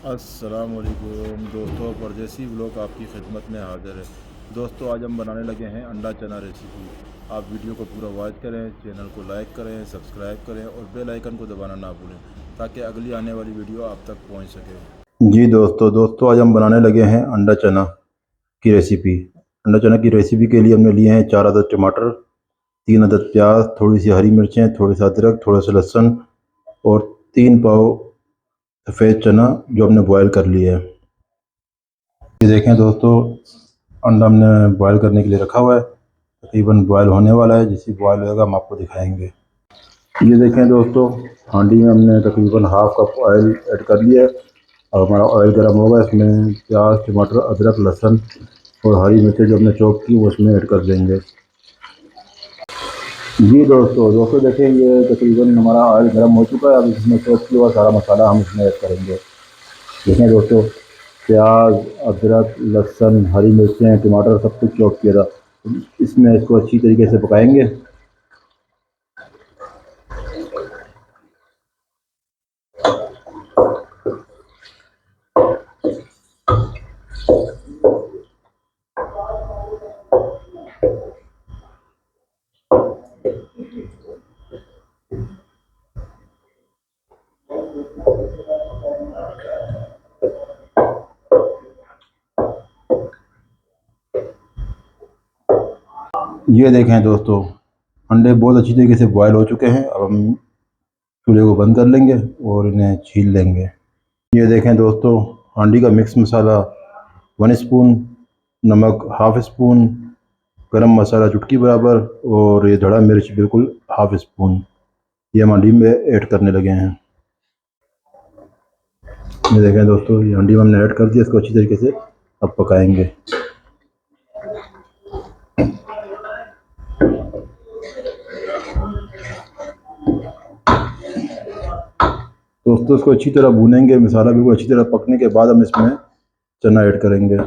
अस्सलामुअलैकुम दोस्तों, परदेसी व्लॉग आपकी खिदमत में हाजिर है। दोस्तों, आज हम बनाने लगे हैं अंडा चना रेसिपी। आप वीडियो को पूरा वॉच करें, चैनल को लाइक करें, सब्सक्राइब करें और बेल आइकन को दबाना ना भूलें ताकि अगली आने वाली वीडियो आप तक पहुंच सके। जी दोस्तों आज हम बनाने लगे हैं अंडा चना की रेसिपी। अंडा चना की रेसिपी के लिए हमने लिए हैं 4 अदद टमाटर, 3 अदद प्याज, थोड़ी सी हरी मिर्चें, थोड़ी सा अदरक, थोड़ा सा लहसुन और 3 पाव सफ़ेद चना जो हमने बॉयल कर लिया है। ये देखें दोस्तों, अंडा हमने बॉयल करने के लिए रखा हुआ है। तकरीबन बॉयल होने वाला है। जैसे बॉयल होगा हम आपको दिखाएंगे। ये देखें दोस्तों, हांडी में हमने तकरीबन हाफ कप ऑयल ऐड कर लिया है और हमारा ऑयल गर्म होगा। इसमें प्याज, टमाटर, अदरक, लहसुन और हरी मिर्चें जो हमने चॉप की वो इसमें ऐड कर देंगे। जी दोस्तों देखें, ये तकरीबन हमारा ऑयल गर्म हो चुका है। अब इसमें चॉप किया हुआ सारा मसाला हम इसमें ऐड करेंगे। देखें दोस्तों, प्याज, अदरक, लहसुन, हरी मिर्चें, टमाटर सब कुछ चॉप किया था। इसमें इसको अच्छी तरीके से पकाएंगे। ये देखें दोस्तों, अंडे बहुत अच्छी तरीके से बॉयल हो चुके हैं। अब हम चूल्हे को बंद कर लेंगे और इन्हें छील लेंगे। ये देखें दोस्तों, हांडी का मिक्स मसाला 1 स्पून, नमक हाफ स्पून, गरम मसाला चुटकी बराबर और ये धड़ा मिर्च बिल्कुल हाफ स्पून, ये हम हांडी में ऐड करने लगे हैं। ये देखें दोस्तों, ये हांडी में हमने ऐड कर दिया। इसको अच्छी तरीके से अब पकाएंगे। दोस्तों इसको अच्छी तरह भूनेंगे। मसाला बिल्कुल अच्छी तरह पकने के बाद हम इसमें चना ऐड करेंगे।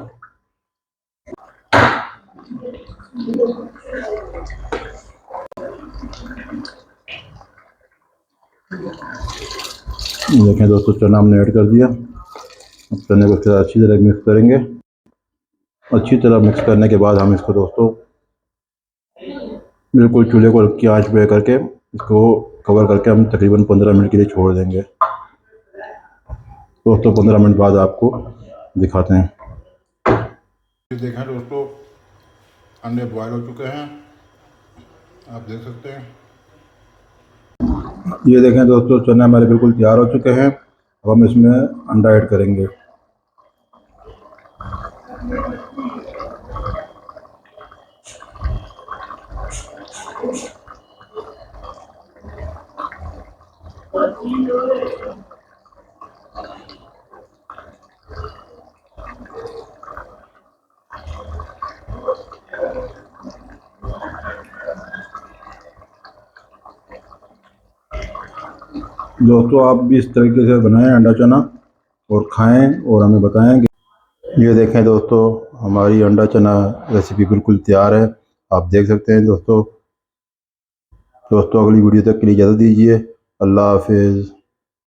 देखें दोस्तों, चना हमने ऐड कर दिया। अब चने को अच्छी तरह मिक्स करेंगे। अच्छी तरह मिक्स करने के बाद हम इसको दोस्तों बिल्कुल चूल्हे को हल्की आंच पे करके इसको कवर करके हम तकरीबन 15 मिनट के लिए छोड़ देंगे। दोस्तों 15 मिनट बाद आपको दिखाते हैं। देखें दोस्तों, अंडे बॉयल हो चुके हैं, आप देख सकते हैं। ये देखें दोस्तों, चने हमारे बिल्कुल तैयार हो चुके हैं। अब हम इसमें अंडा ऐड करेंगे। दोस्तों आप भी इस तरीके से बनाएं अंडा चना और खाएं और हमें बताएं कि ये देखें दोस्तों, हमारी अंडा चना रेसिपी बिल्कुल तैयार है। आप देख सकते हैं दोस्तों। अगली वीडियो तक के लिए इजाज़त दीजिए। अल्लाह हाफिज़।